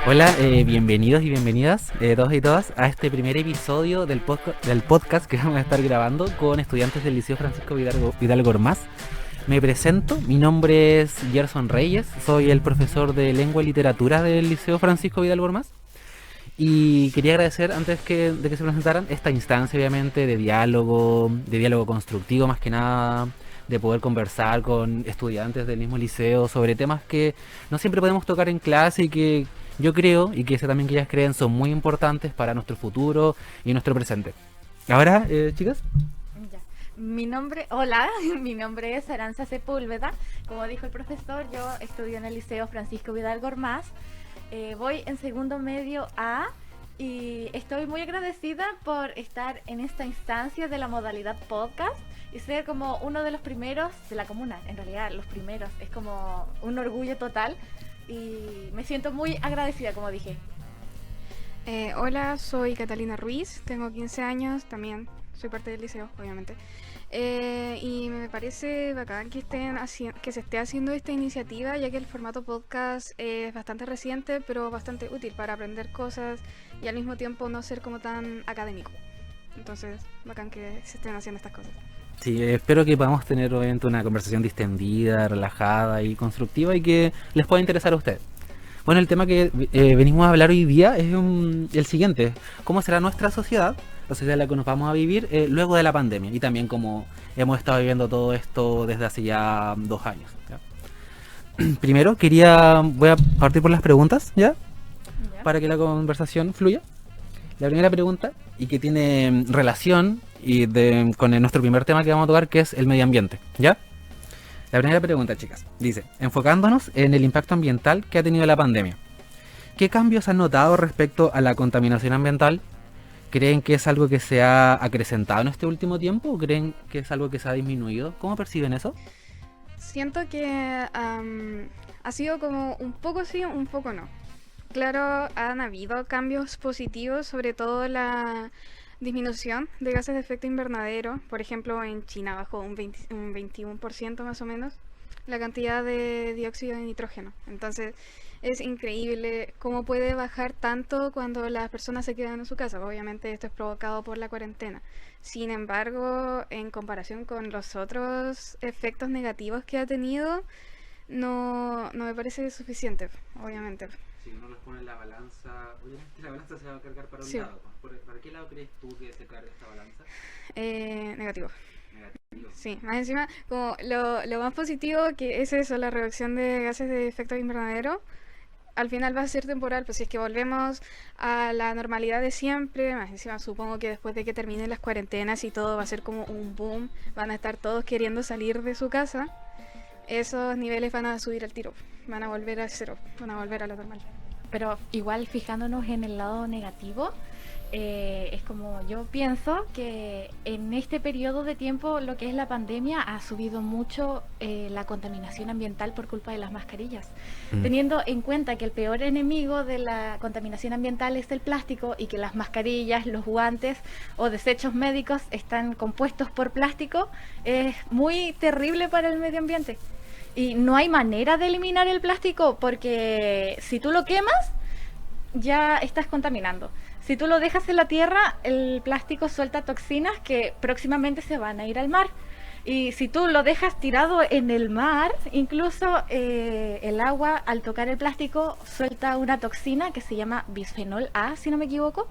Hola, bienvenidos y bienvenidas todos y todas a este primer episodio del podcast que vamos a estar grabando con estudiantes del Liceo Francisco Vidal Gormaz. Me presento, mi nombre es Gerson Reyes, soy el profesor de Lengua y Literatura del Liceo Francisco Vidal Gormaz y quería agradecer de que se presentaran esta instancia obviamente de diálogo constructivo más que nada, de poder conversar con estudiantes del mismo liceo sobre temas que no siempre podemos tocar en clase y que yo creo, y que sé también que ellas creen, son muy importantes para nuestro futuro y nuestro presente. Ahora, chicas. Ya. Hola, mi nombre es Aranza Sepúlveda. Como dijo el profesor, yo estudio en el Liceo Francisco Vidal Gormaz. Voy en segundo medio A y estoy muy agradecida por estar en esta instancia de la modalidad podcast y ser como uno de los primeros de la comuna. En realidad, los primeros. Es como un orgullo total y me siento muy agradecida, como dije. Hola, soy Catalina Ruiz, tengo 15 años, también soy parte del liceo, obviamente. Y me parece bacán que se esté haciendo esta iniciativa, ya que el formato podcast es bastante reciente, pero bastante útil para aprender cosas y al mismo tiempo no ser como tan académico. Entonces, bacán que se estén haciendo estas cosas. Sí, espero que podamos tener obviamente una conversación distendida, relajada y constructiva y que les pueda interesar a ustedes. Bueno, el tema que venimos a hablar hoy día es el siguiente: ¿cómo será nuestra sociedad, la sociedad en la que nos vamos a vivir luego de la pandemia? Y también cómo hemos estado viviendo todo esto desde hace ya 2 años, ¿ya? Primero, voy a partir por las preguntas, ¿ya? ¿Ya? Para que la conversación fluya. La primera pregunta, y que tiene relación con nuestro primer tema que vamos a tocar, que es el medio ambiente, ¿ya? La primera pregunta, chicas, dice: enfocándonos en el impacto ambiental que ha tenido la pandemia, ¿qué cambios han notado respecto a la contaminación ambiental? ¿Creen que es algo que se ha acrecentado en este último tiempo o creen que es algo que se ha disminuido? ¿Cómo perciben eso? Siento que ha sido como un poco sí, un poco no. Claro, han habido cambios positivos, sobre todo la disminución de gases de efecto invernadero. Por ejemplo, en China bajó un 21% más o menos la cantidad de dióxido de nitrógeno. Entonces es increíble cómo puede bajar tanto cuando las personas se quedan en su casa. Obviamente esto es provocado por la cuarentena. Sin embargo, en comparación con los otros efectos negativos que ha tenido, no me parece suficiente, obviamente. Si uno los pone en la balanza, obviamente la balanza se va a cargar para un Sí. lado. ¿Para qué lado crees tú que se carga esta balanza? Negativo. Negativo. Sí, más encima, como lo más positivo que es eso, la reducción de gases de efecto invernadero, al final va a ser temporal, pues si es que volvemos a la normalidad de siempre, más encima supongo que después de que terminen las cuarentenas y todo va a ser como un boom, van a estar todos queriendo salir de su casa, esos niveles van a subir al tiro, van a volver a cero, van a volver a lo normal. Pero igual fijándonos en el lado negativo, es como yo pienso que en este periodo de tiempo lo que es la pandemia ha subido mucho la contaminación ambiental por culpa de las mascarillas. Teniendo en cuenta que el peor enemigo de la contaminación ambiental es el plástico y que las mascarillas, los guantes o desechos médicos están compuestos por plástico, es muy terrible para el medio ambiente. Y no hay manera de eliminar el plástico porque si tú lo quemas, ya estás contaminando. Si tú lo dejas en la tierra, el plástico suelta toxinas que próximamente se van a ir al mar. Y si tú lo dejas tirado en el mar, incluso el agua al tocar el plástico suelta una toxina que se llama bisfenol A, si no me equivoco.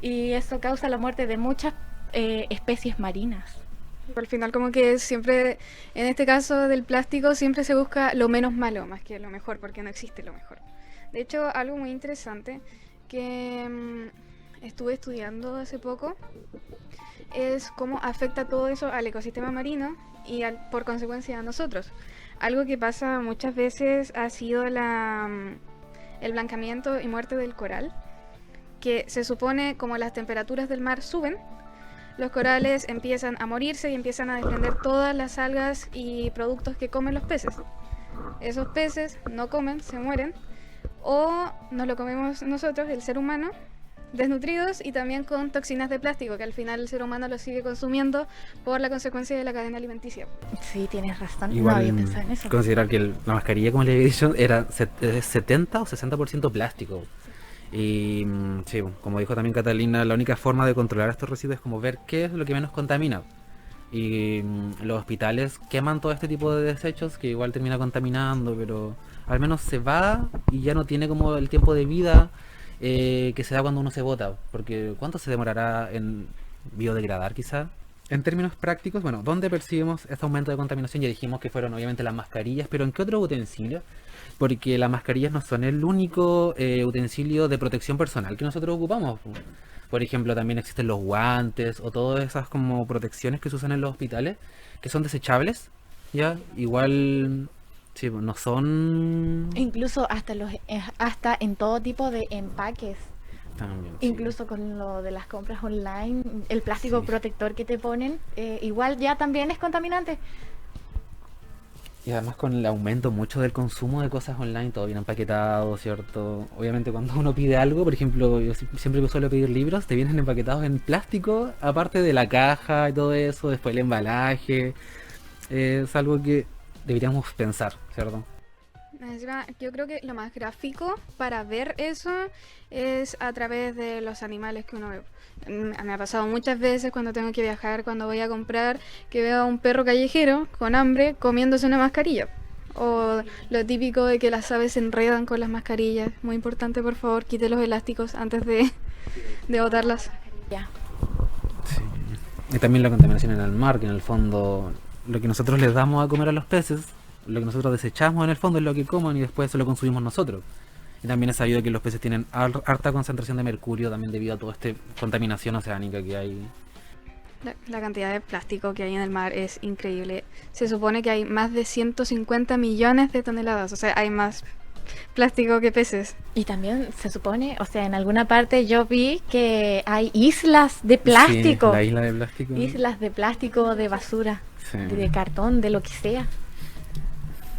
Y eso causa la muerte de muchas especies marinas. Al final como que siempre, en este caso del plástico, siempre se busca lo menos malo más que lo mejor, porque no existe lo mejor. De hecho, algo muy interesante que estuve estudiando hace poco es cómo afecta todo eso al ecosistema marino y por consecuencia a nosotros. Algo que pasa muchas veces ha sido el blancamiento y muerte del coral, que se supone como las temperaturas del mar suben, los corales empiezan a morirse y empiezan a desprender todas las algas y productos que comen los peces. Esos peces no comen, se mueren, o nos lo comemos nosotros, el ser humano, desnutridos y también con toxinas de plástico, que al final el ser humano lo sigue consumiendo por la consecuencia de la cadena alimenticia. Sí, tienes razón, Igual, no había pensado en eso. considerar que la mascarilla, como le había dicho, era 70 o 60% plástico. Y sí, como dijo también Catalina, la única forma de controlar estos residuos es como ver qué es lo que menos contamina. Y los hospitales queman todo este tipo de desechos que igual termina contaminando, pero al menos se va y ya no tiene como el tiempo de vida que se da cuando uno se bota. Porque ¿cuánto se demorará en biodegradar quizá? En términos prácticos, bueno, ¿dónde percibimos este aumento de contaminación? Ya dijimos que fueron obviamente las mascarillas, pero ¿en qué otros utensilios? Porque las mascarillas no son el único utensilio de protección personal que nosotros ocupamos. Por ejemplo, también existen los guantes o todas esas como protecciones que se usan en los hospitales, que son desechables, ¿ya? Igual, sí, no son... Incluso hasta en todo tipo de empaques. También, sí. Incluso con lo de las compras online, el plástico Sí. protector que te ponen, igual ya también es contaminante. Y además con el aumento mucho del consumo de cosas online, todo bien empaquetado, ¿cierto? Obviamente cuando uno pide algo, por ejemplo, yo siempre que suelo pedir libros, te vienen empaquetados en plástico, aparte de la caja y todo eso, después el embalaje. Es algo que deberíamos pensar, ¿cierto? Encima, yo creo que lo más gráfico para ver eso es a través de los animales que uno ve. Me ha pasado muchas veces cuando tengo que viajar, cuando voy a comprar, que veo a un perro callejero con hambre comiéndose una mascarilla. O lo típico de que las aves se enredan con las mascarillas. Muy importante, por favor, quite los elásticos antes de botarlas. Ya. Sí. Y también la contaminación en el mar, que en el fondo lo que nosotros les damos a comer a los peces, lo que nosotros desechamos en el fondo es lo que coman y después eso lo consumimos nosotros. Y también es sabido que los peces tienen harta concentración de mercurio también debido a toda esta contaminación oceánica que hay. La cantidad de plástico que hay en el mar es increíble. Se supone que hay más de 150 millones de toneladas. O sea, hay más plástico que peces. Y también se supone, o sea, en alguna parte yo vi que hay islas de plástico. Sí, la isla de plástico. Islas de plástico, de basura, Sí. de cartón, de lo que sea.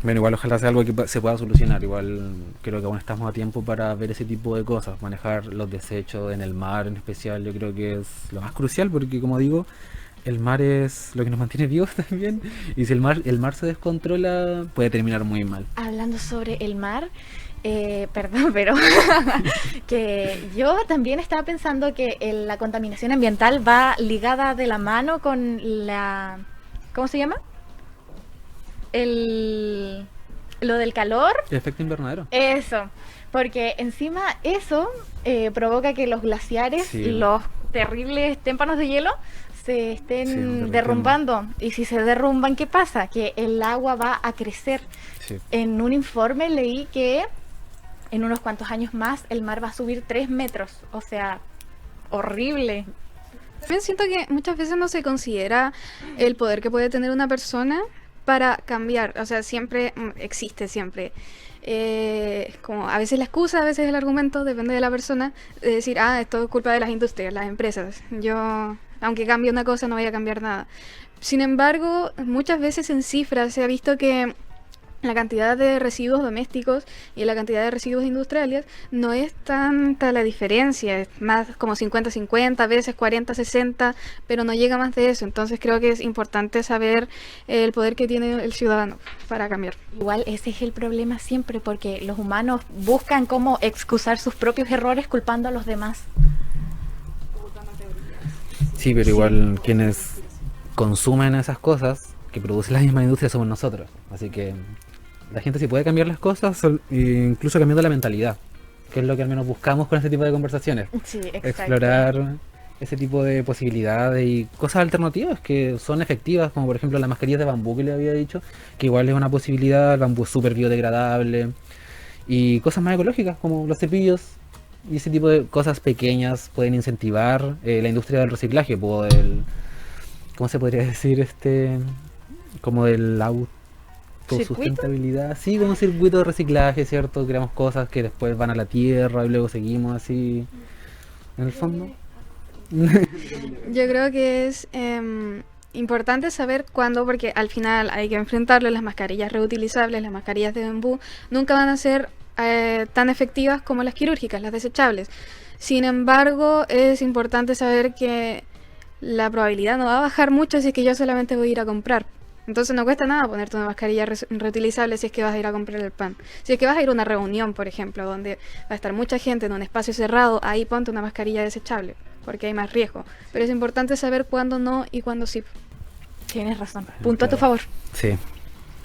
Bueno, igual ojalá sea algo que se pueda solucionar. Igual creo que aún estamos a tiempo para ver ese tipo de cosas. Manejar los desechos en el mar en especial, yo creo que es lo más crucial porque, como digo, el mar es lo que nos mantiene vivos también. Y si el mar se descontrola, puede terminar muy mal. Hablando sobre el mar, perdón, pero que yo también estaba pensando que la contaminación ambiental va ligada de la mano con la... ¿Cómo se llama? Lo del calor. El efecto invernadero. Eso, porque encima eso provoca que los glaciares, Sí. los terribles témpanos de hielo, se estén Sí, derritiendo. derrumbando. Y si se derrumban, ¿qué pasa? Que el agua va a crecer. Sí. En un informe leí que en unos cuantos años más el mar va a subir 3 metros. O sea, horrible. También siento que muchas veces no se considera el poder que puede tener una persona para cambiar. O sea, siempre existe, siempre. Como a veces la excusa, a veces el argumento, depende de la persona, de decir, esto es culpa de las industrias, las empresas. Yo, aunque cambie una cosa, no voy a cambiar nada. Sin embargo, muchas veces en cifras se ha visto que la cantidad de residuos domésticos y la cantidad de residuos industriales no es tanta la diferencia, es más como 50-50, a veces 40-60, pero no llega más de eso. Entonces creo que es importante saber el poder que tiene el ciudadano para cambiar. Igual ese es el problema siempre, porque los humanos buscan cómo excusar sus propios errores culpando a los demás. Sí, pero igual quienes consumen esas cosas que produce la misma industria somos nosotros. Así que la gente sí puede cambiar las cosas, incluso cambiando la mentalidad, que es lo que al menos buscamos con este tipo de conversaciones. Sí, exacto. Explorar ese tipo de posibilidades y cosas alternativas que son efectivas, como por ejemplo las mascarillas de bambú que le había dicho, que igual es una posibilidad, el bambú es súper biodegradable, y cosas más ecológicas como los cepillos y ese tipo de cosas pequeñas pueden incentivar la industria del reciclaje, ¿cómo se podría decir? Como del autosustentabilidad, sí, como un circuito de reciclaje, ¿cierto? Creamos cosas que después van a la tierra y luego seguimos así, en el fondo. Yo creo que es importante saber cuándo, porque al final hay que enfrentarlo. Las mascarillas reutilizables, las mascarillas de bambú, nunca van a ser tan efectivas como las quirúrgicas, las desechables. Sin embargo, es importante saber que la probabilidad no va a bajar mucho si es que yo solamente voy a ir a comprar. Entonces no cuesta nada ponerte una mascarilla reutilizable si es que vas a ir a comprar el pan. Si es que vas a ir a una reunión, por ejemplo, donde va a estar mucha gente en un espacio cerrado, ahí ponte una mascarilla desechable, porque hay más riesgo. Pero es importante saber cuándo no y cuándo sí. Tienes razón. Punto a tu favor. Sí,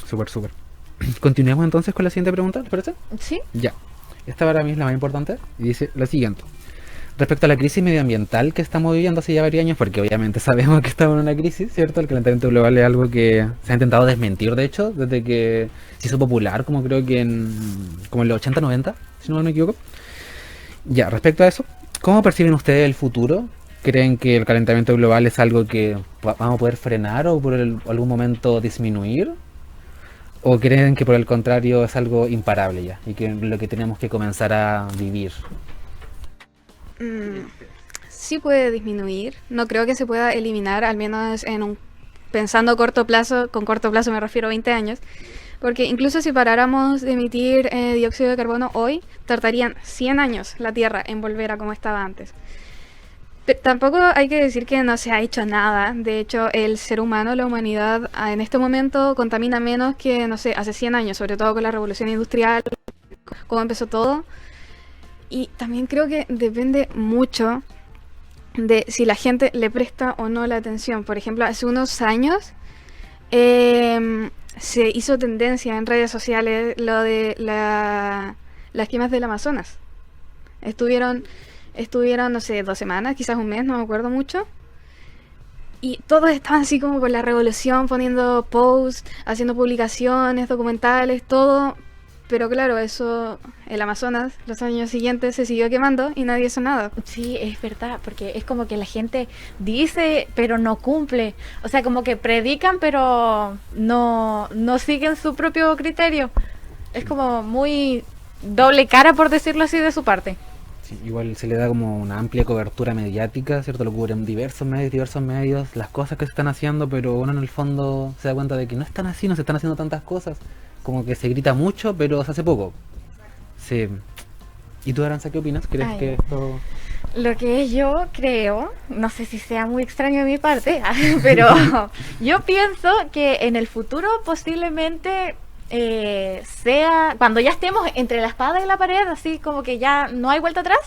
súper. Continuemos entonces con la siguiente pregunta, ¿les parece? ¿Sí? Ya. Esta para mí es la más importante y dice lo siguiente. Respecto a la crisis medioambiental que estamos viviendo hace ya varios años, porque obviamente sabemos que estamos en una crisis, ¿cierto? El calentamiento global es algo que se ha intentado desmentir, de hecho, desde que se hizo popular, como creo que como en los 80, 90, si no me equivoco. Ya, respecto a eso, ¿cómo perciben ustedes el futuro? ¿Creen que el calentamiento global es algo que vamos a poder frenar o por algún momento disminuir? ¿O creen que por el contrario es algo imparable ya y que lo que tenemos que comenzar a vivir? Sí puede disminuir, no creo que se pueda eliminar, al menos pensando a corto plazo, con corto plazo me refiero a 20 años, porque incluso si paráramos de emitir dióxido de carbono hoy, tardarían 100 años la Tierra en volver a como estaba antes. Tampoco hay que decir que no se ha hecho nada. De hecho, el ser humano, la humanidad, en este momento contamina menos que, no sé, hace 100 años, sobre todo con la revolución industrial, cómo empezó todo. Y también creo que depende mucho de si la gente le presta o no la atención. Por ejemplo, hace unos años se hizo tendencia en redes sociales lo de las quemas del Amazonas. Estuvieron, no sé, 2 semanas, quizás un mes, no me acuerdo mucho. Y todos estaban así como con la revolución, poniendo posts, haciendo publicaciones, documentales, todo. Pero claro, eso, el Amazonas, los años siguientes se siguió quemando y nadie hizo nada. Sí, es verdad, porque es como que la gente dice, pero no cumple. O sea, como que predican, pero no siguen su propio criterio. Es como muy doble cara, por decirlo así, de su parte. Sí, igual se le da como una amplia cobertura mediática, ¿cierto? Lo cubren diversos medios, las cosas que se están haciendo, pero uno en el fondo se da cuenta de que no están así, no se están haciendo tantas cosas. Como que se grita mucho, pero se hace poco. Sí. ¿Y tú, Aranza, qué opinas? ¿Crees que esto...? Lo que yo creo, no sé si sea muy extraño de mi parte, pero yo pienso que en el futuro posiblemente sea, cuando ya estemos entre la espada y la pared, así como que ya no hay vuelta atrás,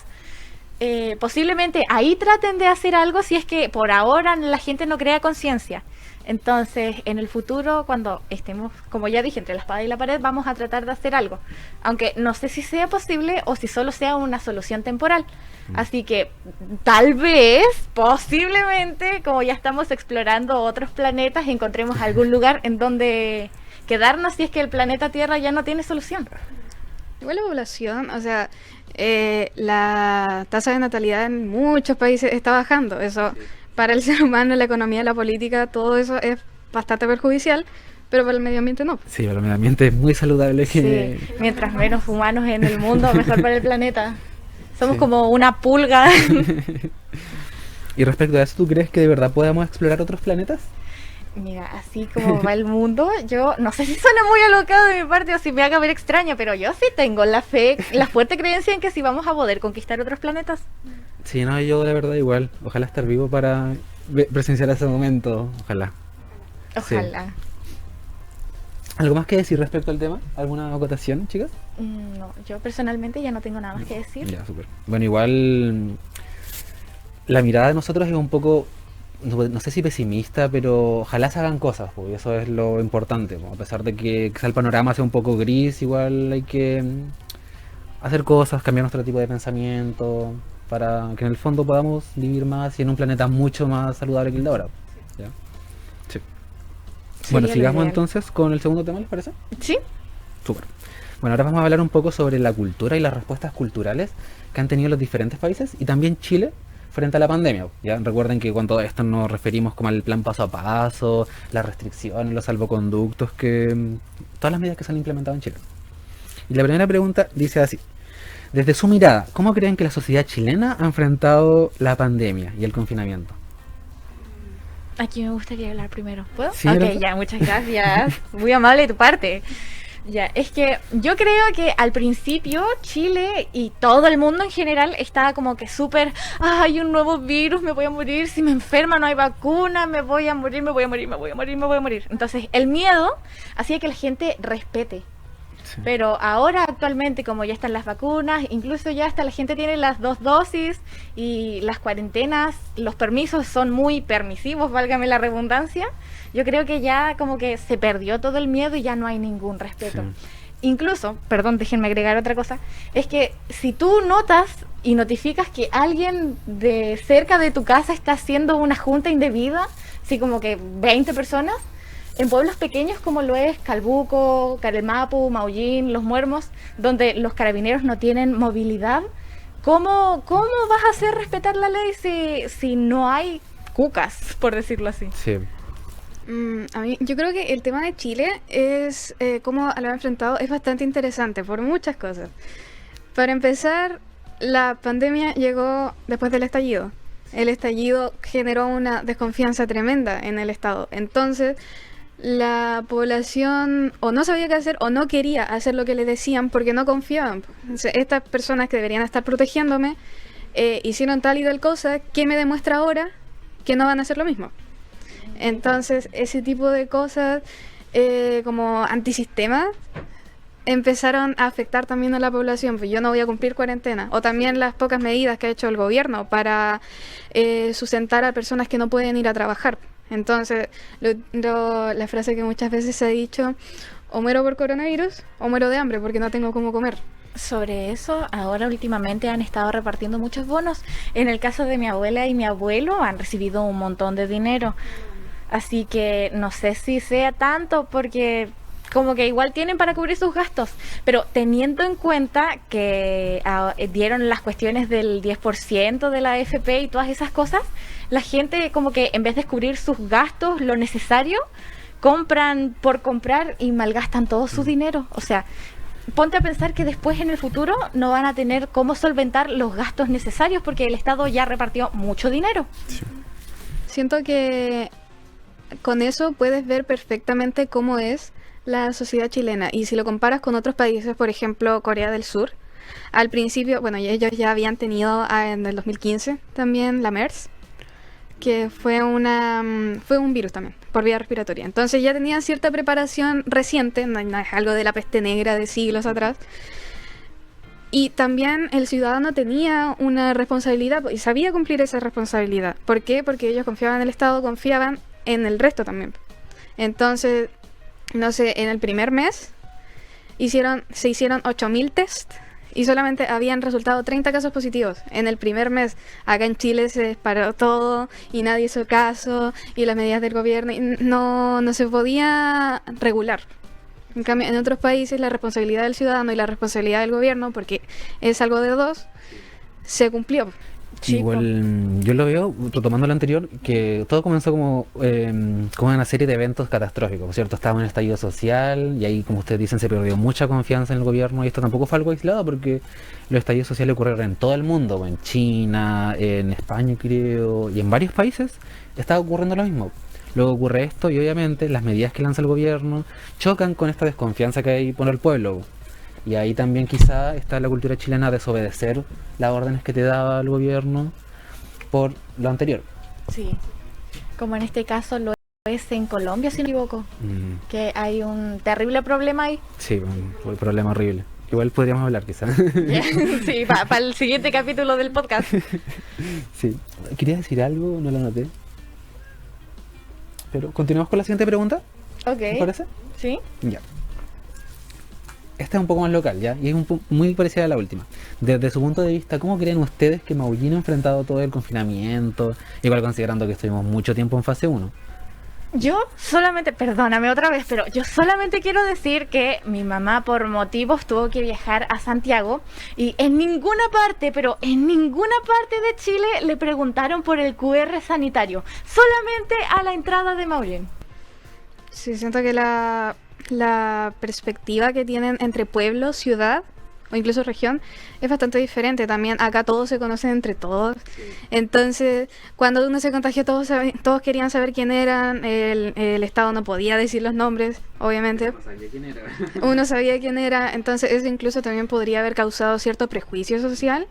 posiblemente ahí traten de hacer algo si es que por ahora la gente no crea conciencia. Entonces, en el futuro, cuando estemos, como ya dije, entre la espada y la pared, vamos a tratar de hacer algo. Aunque no sé si sea posible o si solo sea una solución temporal. Así que, tal vez, posiblemente, como ya estamos explorando otros planetas, encontremos algún lugar en donde quedarnos si es que el planeta Tierra ya no tiene solución. Igual la población, o sea, la tasa de natalidad en muchos países está bajando. Eso... Para el ser humano, la economía, la política, todo eso es bastante perjudicial, pero para el medio ambiente no. Sí, para el medio ambiente es muy saludable que... Sí, mientras menos humanos en el mundo, mejor para el planeta. Somos como una pulga. Y respecto a eso, ¿tú crees que de verdad podamos explorar otros planetas? Mira, así como va el mundo, yo no sé si suena muy alocado de mi parte o si me haga ver extraño, pero yo sí tengo la fe, la fuerte creencia en que sí vamos a poder conquistar otros planetas. Sí, no, yo la verdad igual. Ojalá estar vivo para presenciar ese momento. Ojalá. Ojalá. Sí. ¿Algo más que decir respecto al tema? ¿Alguna acotación, chicas? No, yo personalmente ya no tengo nada más que decir. Ya, súper. Bueno, igual la mirada de nosotros es un poco, no sé si pesimista, pero ojalá se hagan cosas, porque eso es lo importante. A pesar de que quizá el panorama sea un poco gris, igual hay que hacer cosas, cambiar nuestro tipo de pensamiento, para que en el fondo podamos vivir más y en un planeta mucho más saludable que el de ahora. ¿Ya? Sí. Bueno, sigamos entonces con el segundo tema, ¿les parece? Sí. Súper. Bueno, ahora vamos a hablar un poco sobre la cultura y las respuestas culturales que han tenido los diferentes países y también Chile frente a la pandemia. Ya recuerden que cuando esto nos referimos como al plan paso a paso, las restricciones, los salvoconductos, todas las medidas que se han implementado en Chile. Y la primera pregunta dice así: desde su mirada, ¿cómo creen que la sociedad chilena ha enfrentado la pandemia y el confinamiento? Aquí me gustaría hablar primero. ¿Puedo? Sí, ok, ya, muchas gracias. Muy amable de tu parte. Ya, es que yo creo que al principio Chile y todo el mundo en general estaba como que súper, hay un nuevo virus, me voy a morir, si me enferma no hay vacuna, me voy a morir, me voy a morir, me voy a morir, me voy a morir. Entonces el miedo hacía que la gente respete. Sí. Pero ahora actualmente, como ya están las vacunas, incluso ya hasta la gente tiene las 2 dosis y las cuarentenas, los permisos son muy permisivos, válgame la redundancia, yo creo que ya como que se perdió todo el miedo y ya no hay ningún respeto. Sí. Incluso, perdón, déjenme agregar otra cosa, es que si tú notas y notificas que alguien de cerca de tu casa está haciendo una junta indebida, así como que 20 personas, en pueblos pequeños como lo es Calbuco, Carelmapu, Maullín, Los Muermos, donde los carabineros no tienen movilidad, ¿cómo vas a hacer respetar la ley si no hay cucas, por decirlo así? Sí. A mí, yo creo que el tema de Chile es cómo lo ha enfrentado es bastante interesante por muchas cosas. Para empezar, la pandemia llegó después del estallido. El estallido generó una desconfianza tremenda en el Estado. Entonces, la población o no sabía qué hacer o no quería hacer lo que le decían porque no confiaban. Entonces, estas personas que deberían estar protegiéndome hicieron tal y tal cosa, ¿qué me demuestra ahora que no van a hacer lo mismo? Entonces, ese tipo de cosas como antisistema empezaron a afectar también a la población, pues yo no voy a cumplir cuarentena, o también las pocas medidas que ha hecho el gobierno para sustentar a personas que no pueden ir a trabajar. Entonces, la frase que muchas veces se ha dicho, o muero por coronavirus, o muero de hambre porque no tengo cómo comer. Sobre eso, ahora últimamente han estado repartiendo muchos bonos. En el caso de mi abuela y mi abuelo han recibido un montón de dinero. Así que no sé si sea tanto porque como que igual tienen para cubrir sus gastos. Pero teniendo en cuenta que dieron las cuestiones del 10% de la AFP y todas esas cosas, la gente como que en vez de cubrir sus gastos, lo necesario, compran por comprar y malgastan todo su dinero. O sea, ponte a pensar que después en el futuro no van a tener cómo solventar los gastos necesarios porque el Estado ya repartió mucho dinero. Siento que con eso puedes ver perfectamente cómo es la sociedad chilena. Y si lo comparas con otros países, por ejemplo, Corea del Sur, al principio, bueno, ellos ya habían tenido en el 2015 también la MERS, que fue un virus también, por vía respiratoria. Entonces ya tenían cierta preparación reciente, no es algo de la peste negra de siglos atrás. Y también el ciudadano tenía una responsabilidad y sabía cumplir esa responsabilidad. ¿Por qué? Porque ellos confiaban en el Estado, confiaban en el resto también. Entonces, no sé, en el primer mes se hicieron 8.000 test y solamente habían resultado 30 casos positivos en el primer mes. Acá en Chile se disparó todo y nadie hizo caso y las medidas del gobierno no se podía regular. En cambio, en otros países la responsabilidad del ciudadano y la responsabilidad del gobierno, porque es algo de dos, se cumplió. Igual yo lo veo, retomando lo anterior, que todo comenzó como una serie de eventos catastróficos, ¿cierto? Estaba en el estallido social y ahí, como ustedes dicen, se perdió mucha confianza en el gobierno y esto tampoco fue algo aislado porque los estallidos sociales ocurrieron en todo el mundo, en China, en España creo, y en varios países estaba ocurriendo lo mismo. Luego ocurre esto y obviamente las medidas que lanza el gobierno chocan con esta desconfianza que hay por el pueblo. Y ahí también quizá está la cultura chilena de desobedecer las órdenes que te daba el gobierno por lo anterior. Sí, como en este caso lo es en Colombia, si no me equivoco, que hay un terrible problema ahí. Sí, un problema horrible. Igual podríamos hablar quizá. Sí, para el siguiente capítulo del podcast. Sí, ¿querías decir algo? No lo noté. Pero continuamos con la siguiente pregunta. Ok. ¿Te parece? Sí. Ya. Esta es un poco más local, ¿ya? Y es muy parecida a la última. Desde su punto de vista, ¿cómo creen ustedes que Maullín ha enfrentado todo el confinamiento? Igual considerando que estuvimos mucho tiempo en fase 1. Yo solamente, perdóname otra vez, pero yo solamente quiero decir que mi mamá por motivos tuvo que viajar a Santiago y en ninguna parte, pero en ninguna parte de Chile le preguntaron por el QR sanitario, solamente a la entrada de Maullín. Sí, siento que la perspectiva que tienen entre pueblo, ciudad, o incluso región, es bastante diferente. También acá todos se conocen entre todos. Entonces, cuando uno se contagió, todos querían saber quién eran. El Estado no podía decir los nombres, obviamente. No sabía quién era. Uno sabía quién era, entonces eso incluso también podría haber causado cierto prejuicio social.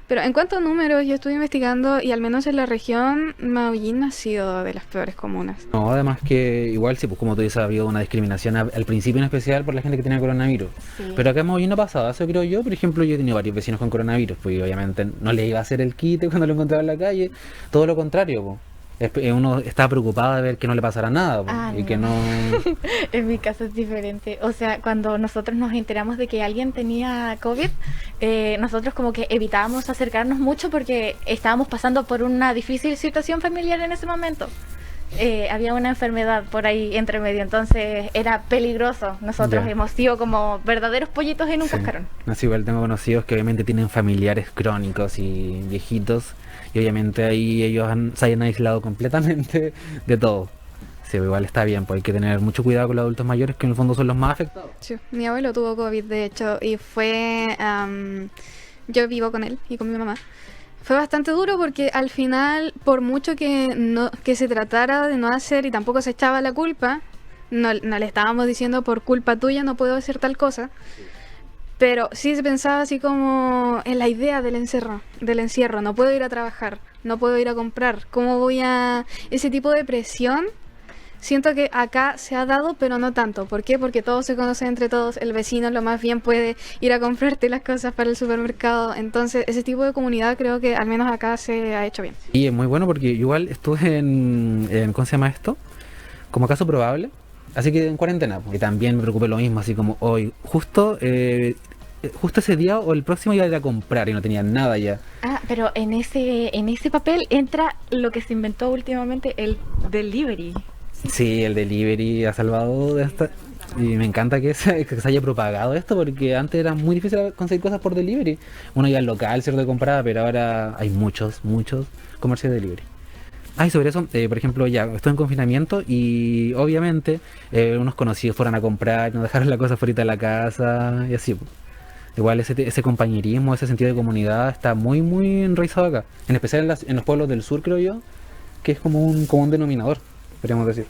Pero en cuanto a números, yo estuve investigando y al menos en la región, Maullín no ha sido de las peores comunas. No, además que igual, sí, pues como tú dices, ha habido una discriminación al principio en especial por la gente que tenía coronavirus. Sí. Pero acá en Mollín no pasaba eso, creo yo. Por ejemplo, yo he tenido varios vecinos con coronavirus, pues y obviamente no les iba a hacer el quite cuando lo encontraba en la calle. Todo lo contrario, pues. Uno estaba preocupado de ver que no le pasara nada, pues, Ah, y no. que no... En mi caso es diferente. O sea, cuando nosotros nos enteramos de que alguien tenía COVID, nosotros como que evitábamos acercarnos mucho porque estábamos pasando por una difícil situación familiar en ese momento. Había una enfermedad por ahí entre medio, entonces era peligroso. Nosotros Ya. hemos sido como verdaderos pollitos en un Sí. cascarón. Así igual tengo conocidos que obviamente tienen familiares crónicos y viejitos y obviamente ahí ellos se hayan aislado completamente de todo. Sí, igual está bien, pues hay que tener mucho cuidado con los adultos mayores que en el fondo son los más afectados. Sí, mi abuelo tuvo COVID, de hecho, y fue... yo vivo con él y con mi mamá. Fue bastante duro porque al final, por mucho que se tratara de no hacer y tampoco se echaba la culpa, no le estábamos diciendo por culpa tuya no puedo hacer tal cosa, pero sí se pensaba así como en la idea del encierro, no puedo ir a trabajar, no puedo ir a comprar, ¿cómo voy a...? Ese tipo de presión. Siento que acá se ha dado, pero no tanto. ¿Por qué? Porque todos se conocen entre todos. El vecino lo más bien puede ir a comprarte las cosas para el supermercado. Entonces, ese tipo de comunidad creo que al menos acá se ha hecho bien. Y es muy bueno porque igual estuve ¿cómo se llama esto? Como caso probable, así que en cuarentena, pues, y también me preocupé lo mismo, así como hoy, justo ese día o el próximo iba a ir a comprar y no tenía nada ya. Ah, pero en ese papel entra lo que se inventó últimamente, el delivery. Sí, el delivery ha salvado de esta. Y me encanta que se haya propagado esto porque antes era muy difícil conseguir cosas por delivery. Uno iba al local, cierto, de compraba, pero ahora hay muchos comercios de delivery. Ah, y sobre eso, por ejemplo, ya estoy en confinamiento y obviamente unos conocidos fueron a comprar, nos dejaron la cosa fuera de la casa y así, pues. Igual ese compañerismo, ese sentido de comunidad está muy enraizado acá. En especial en los pueblos del sur, creo yo, que es como un denominador, podríamos decir.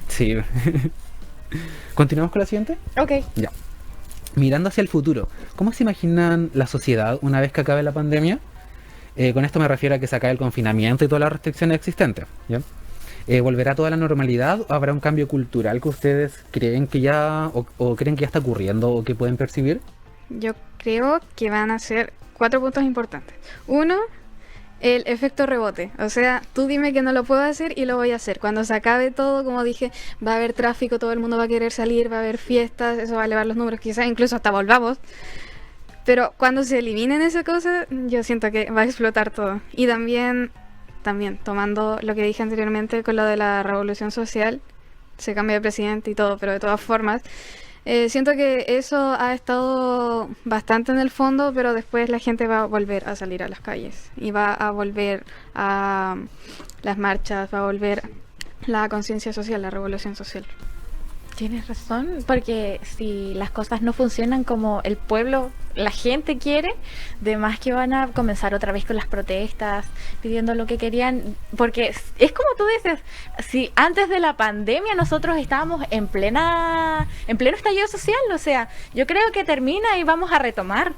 Sí. ¿Continuamos con la siguiente? Ok. Ya. Mirando hacia el futuro, ¿cómo se imaginan la sociedad una vez que acabe la pandemia? Con esto me refiero a que se acabe el confinamiento y todas las restricciones existentes, ¿ya? ¿Volverá toda la normalidad o habrá un cambio cultural que ustedes creen que ya o creen que ya está ocurriendo o que pueden percibir? Yo creo que van a ser 4 puntos importantes. Uno, el efecto rebote. O sea, tú dime que no lo puedo hacer y lo voy a hacer. Cuando se acabe todo, como dije, va a haber tráfico, todo el mundo va a querer salir, va a haber fiestas, eso va a elevar los números, quizás incluso hasta volvamos. Pero cuando se eliminen esas cosas, yo siento que va a explotar todo. Y también tomando lo que dije anteriormente con lo de la revolución social, se cambia de presidente y todo, pero de todas formas, siento que eso ha estado bastante en el fondo, pero después la gente va a volver a salir a las calles y va a volver a las marchas, va a volver la conciencia social, la revolución social. Tienes razón, porque si las cosas no funcionan como el pueblo, la gente quiere, de más que van a comenzar otra vez con las protestas, pidiendo lo que querían, porque es como tú dices, si antes de la pandemia nosotros estábamos en pleno estallido social, o sea, yo creo que termina y vamos a retomar.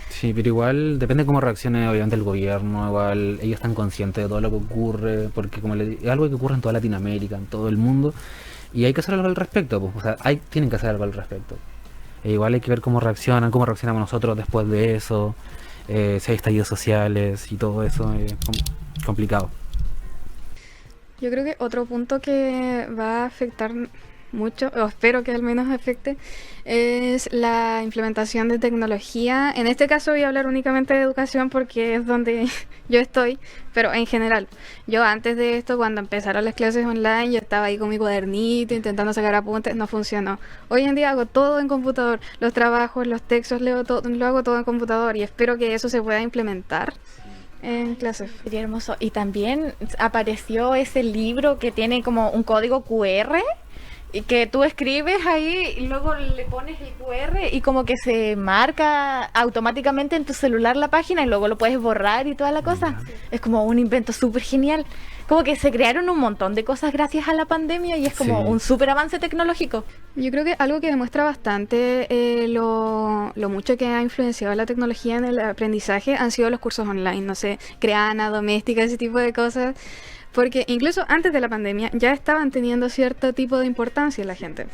Sí, pero igual depende cómo reaccione obviamente el gobierno, igual ellos están conscientes de todo lo que ocurre, porque como les digo, es algo que ocurre en toda Latinoamérica, en todo el mundo, y hay que hacer algo al respecto, pues, o sea, tienen que hacer algo al respecto. Igual hay que ver cómo reaccionamos nosotros después de eso, si hay estallidos sociales y todo eso, es complicado. Yo creo que otro punto que va a afectar mucho, o espero que al menos afecte, es la implementación de tecnología. En este caso voy a hablar únicamente de educación porque es donde yo estoy, pero en general. Yo antes de esto, cuando empezaron las clases online, yo estaba ahí con mi cuadernito intentando sacar apuntes, no funcionó. Hoy en día hago todo en computador, los trabajos, los textos, lo hago todo en computador y espero que eso se pueda implementar en clases. Sería hermoso. Y también apareció ese libro que tiene como un código QR y que tú escribes ahí y luego le pones el QR y como que se marca automáticamente en tu celular la página y luego lo puedes borrar y toda la cosa. Es como un invento súper genial. Como que se crearon un montón de cosas gracias a la pandemia y es como Sí. un súper avance tecnológico. Yo creo que algo que demuestra bastante lo mucho que ha influenciado la tecnología en el aprendizaje han sido los cursos online, no sé, Creana, Doméstica, ese tipo de cosas. Porque incluso antes de la pandemia ya estaban teniendo cierto tipo de importancia en la gente.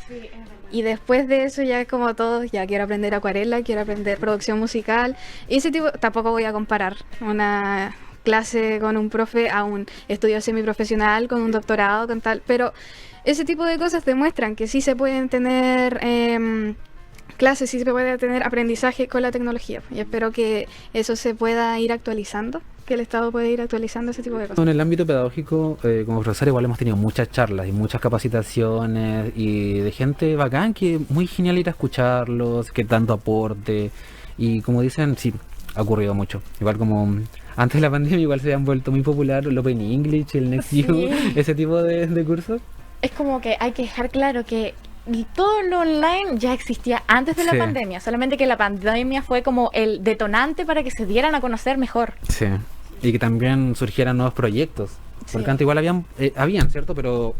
Y después de eso ya como todos, ya quiero aprender acuarela, quiero aprender producción musical. Y ese tipo, tampoco voy a comparar una clase con un profe a un estudio semiprofesional, con un doctorado, con tal. Pero ese tipo de cosas demuestran que sí se pueden tener clases, sí se puede tener aprendizaje con la tecnología. Y espero que eso se pueda ir actualizando, que el Estado pueda ir actualizando ese tipo de cosas. En el ámbito pedagógico, como profesor, igual hemos tenido muchas charlas y muchas capacitaciones y de gente bacán que muy genial ir a escucharlos, que tanto aporte. Y como dicen, sí, ha ocurrido mucho. Igual como antes de la pandemia, igual se han vuelto muy popular el Open English, el NextU, Sí. ese tipo de cursos. Es como que hay que dejar claro que todo lo online ya existía antes de la Sí. pandemia, solamente que la pandemia fue como el detonante para que se dieran a conocer mejor. Sí. Y que también surgieran nuevos proyectos. Porque Sí. antes igual habían, ¿cierto? Pero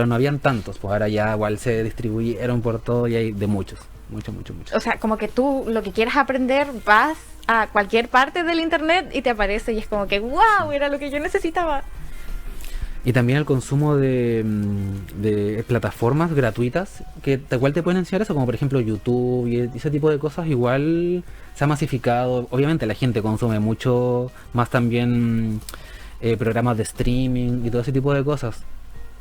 no habían tantos. Pues ahora ya igual se distribuyeron por todo y hay de muchos. Muchos. O sea, como que tú lo que quieras aprender vas a cualquier parte del internet y te aparece y es como que wow, era lo que yo necesitaba. Y también el consumo de plataformas gratuitas que igual te pueden enseñar eso, como por ejemplo YouTube y ese tipo de cosas, igual se ha masificado. Obviamente la gente consume mucho más también programas de streaming y todo ese tipo de cosas,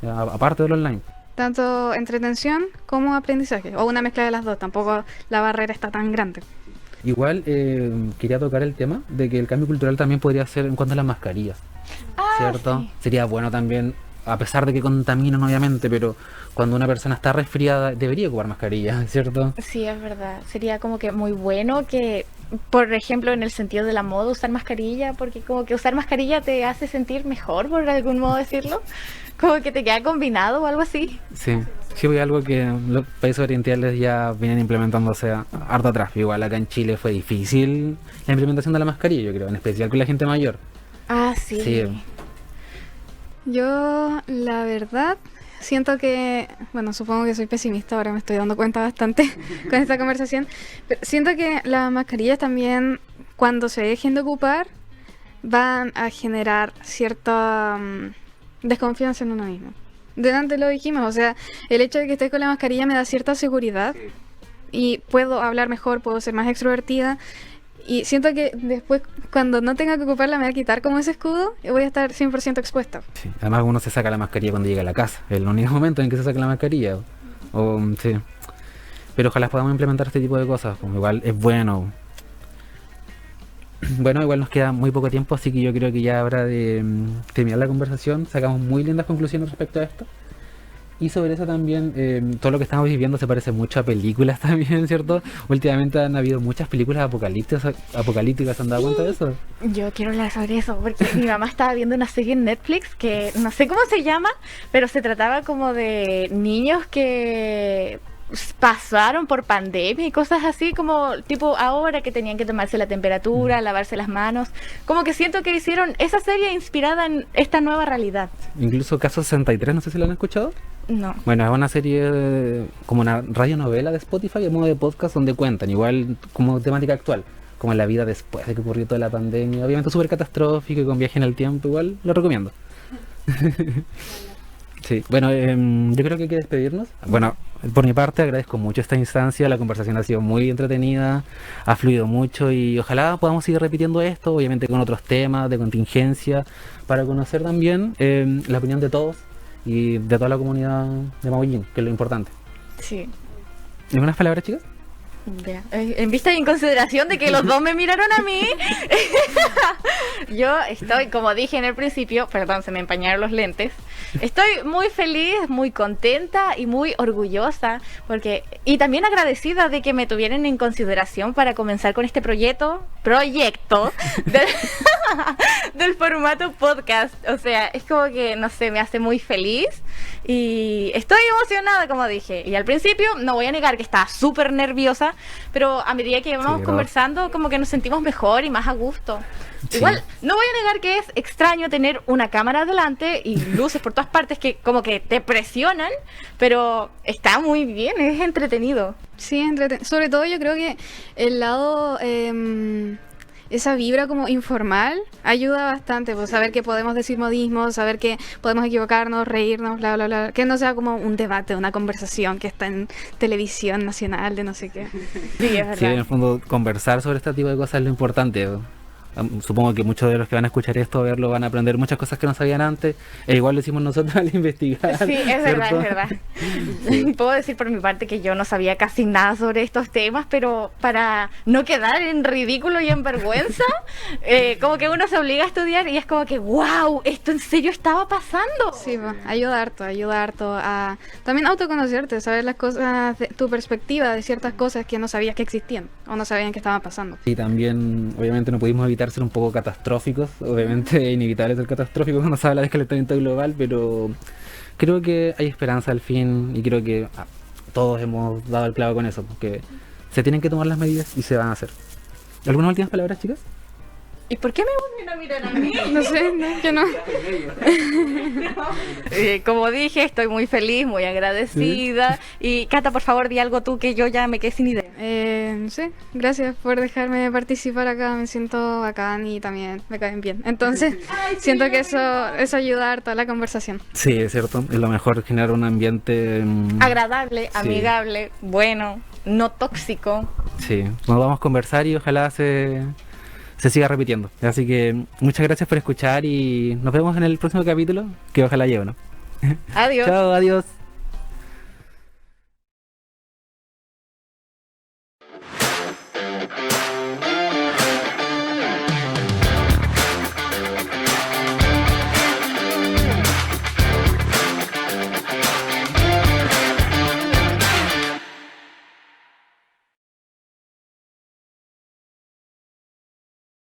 aparte del online. Tanto entretención como aprendizaje, o una mezcla de las dos, tampoco la barrera está tan grande. Igual quería tocar el tema de que el cambio cultural también podría ser en cuanto a las mascarillas, ¿cierto? Sí. Sería bueno también, a pesar de que contaminan obviamente, pero cuando una persona está resfriada debería ocupar mascarilla, ¿cierto? Sí, es verdad. Sería como que muy bueno que, por ejemplo, en el sentido de la moda, usar mascarilla, porque como que usar mascarilla te hace sentir mejor, por algún modo decirlo. Como que te queda combinado o algo así. Sí, sí, fue algo que los países orientales ya vienen implementándose harto atrás. Igual acá en Chile fue difícil la implementación de la mascarilla, yo creo, en especial con la gente mayor. Ah, sí. Sí. Yo, la verdad, siento que, bueno, supongo que soy pesimista, ahora me estoy dando cuenta bastante con esta conversación, pero siento que las mascarillas también, cuando se dejen de ocupar, van a generar cierta desconfianza en uno mismo. Delante lo dijimos, o sea, el hecho de que esté con la mascarilla me da cierta seguridad y puedo hablar mejor, puedo ser más extrovertida. Y siento que después, cuando no tenga que ocuparla, me va a quitar como ese escudo y voy a estar 100% expuesta. Sí. Además uno se saca la mascarilla cuando llega a la casa, es el único momento en que se saca la mascarilla. Sí. Pero ojalá podamos implementar este tipo de cosas, como igual es bueno. Bueno, igual nos queda muy poco tiempo, así que yo creo que ya habrá de terminar la conversación. Sacamos muy lindas conclusiones respecto a esto. Y sobre eso también, todo lo que estamos viviendo se parece mucho a películas también, ¿cierto? Últimamente han habido muchas películas apocalípticas, ¿se han dado cuenta de eso? Yo quiero hablar sobre eso porque mi mamá estaba viendo una serie en Netflix que no sé cómo se llama, pero se trataba como de niños que pasaron por pandemia y cosas así, como tipo ahora que tenían que tomarse la temperatura, lavarse las manos. Como que siento que hicieron esa serie inspirada en esta nueva realidad. Incluso Caso 63, no sé si lo han escuchado. No. Bueno, es una serie como una radionovela de Spotify a modo de podcast donde cuentan, igual como temática actual, como la vida después de que ocurrió toda la pandemia, obviamente súper catastrófico y con viaje en el tiempo, igual lo recomiendo. Sí, bueno, yo creo que hay que despedirnos. Bueno, por mi parte agradezco mucho esta instancia, la conversación ha sido muy entretenida, ha fluido mucho y ojalá podamos seguir repitiendo esto, obviamente con otros temas de contingencia, para conocer también la opinión de todos y de toda la comunidad de Maullín, que es lo importante. Sí. ¿Algunas palabras, chicas? Ya. En vista y en consideración de que los dos me miraron a mí, yo estoy, como dije en el principio, perdón, se me empañaron los lentes, estoy muy feliz, muy contenta y muy orgullosa, porque y también agradecida de que me tuvieran en consideración para comenzar con este proyecto. proyecto del, del formato podcast. O sea, es como que, no sé, me hace muy feliz y estoy emocionada, como dije. Y al principio, no voy a negar que estaba súper nerviosa, pero a medida que vamos conversando, como que nos sentimos mejor y más a gusto. Sí. Igual, no voy a negar que es extraño tener una cámara delante y luces por todas partes que como que te presionan, pero está muy bien, es entretenido. Sí, sobre todo yo creo que el lado, esa vibra como informal ayuda bastante, pues saber que podemos decir modismos, saber que podemos equivocarnos, reírnos, bla, bla, bla, que no sea como un debate, una conversación que está en televisión nacional de no sé qué. Sí, es verdad. Sí, en el fondo conversar sobre este tipo de cosas es lo importante. Supongo que muchos de los que van a escuchar esto, a verlo, van a aprender muchas cosas que no sabían antes, e igual lo hicimos nosotros al investigar. Sí, es verdad, es verdad. Sí. Puedo decir por mi parte que yo no sabía casi nada sobre estos temas, pero para no quedar en ridículo y en vergüenza, como que uno se obliga a estudiar y es como que, wow, esto en serio estaba pasando. Sí, pues, ayuda harto a también autoconocerte, saber las cosas, tu perspectiva de ciertas cosas que no sabías que existían o no sabían que estaban pasando. Y también, obviamente, no pudimos evitar ser un poco catastróficos. Obviamente es inevitable ser catastrófico cuando se habla de calentamiento global, pero creo que hay esperanza al fin y creo que todos hemos dado el clavo con eso, porque se tienen que tomar las medidas y se van a hacer. ¿Algunas últimas palabras, chicas? ¿Y por qué me vuelven a mirar a mí? No sé, no, yo no. Como dije, estoy muy feliz, muy agradecida. Y Cata, por favor, di algo tú que yo ya me quedé sin idea. No sé, gracias por dejarme participar acá, me siento bacán y también me caen bien. Entonces, siento que eso ayuda harto a la conversación. Sí, es cierto, es lo mejor generar un ambiente agradable, amigable, bueno, no tóxico. Sí, nos vamos a conversar y ojalá se siga repitiendo. Así que muchas gracias por escuchar y nos vemos en el próximo capítulo, que ojalá lleve, ¿no? Adiós. Chao, adiós.